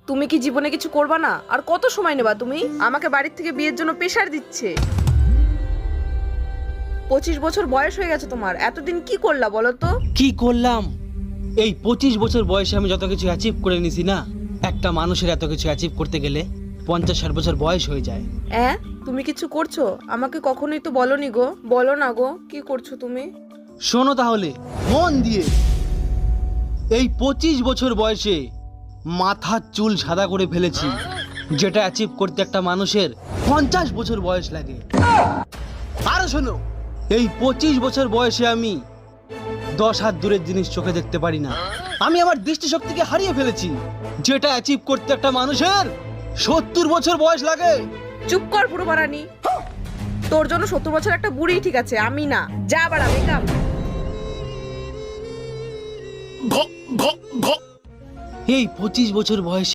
তুমি কি জীবনে কিছু করবা না? আর কত সময় নেবা তুমি? আমাকে বাড়ির থেকে বিয়ের জন্য প্রেশার দিচ্ছে। 25 বছর বয়স হয়ে গেছে তোমার, এতদিন কি করলা বলো তো? কি করলাম? এই 25 বছর বয়সে আমি যত কিছু অ্যাচিভ করে নিছি না, একটা মানুষের এত কিছু অ্যাচিভ করতে গেলে 50-60 বছর বয়স হয়ে যায়। তুমি কিছু করছো? আমাকে কখনোই তো বলনি গো। বলো না গো, কি করছো তুমি? শোনো তাহলে মন দিয়ে, এই 25 বছর বয়সে মাথার চুল সাদা করে ফেলেছি, যেটা অ্যাচিভ করতে একটা মানুষের 50 বছর বয়স লাগে। আরো শোনো, এই 25 বছর বয়সে আমি 10 হাত দূরের জিনিস চোখে দেখতে পারি না। আমি আমার দৃষ্টিশক্তিকে হারিয়ে ফেলেছি, যেটা অ্যাচিভ করতে একটা মানুষের 70 বছর বয়স লাগে। চুপ কর বুড়ো বারানি। তোর জন্য 70 বছর একটা বুড়ি ঠিক আছে, আমি না। যা বাড়া মেকআপ। এই 25 বছর বয়সে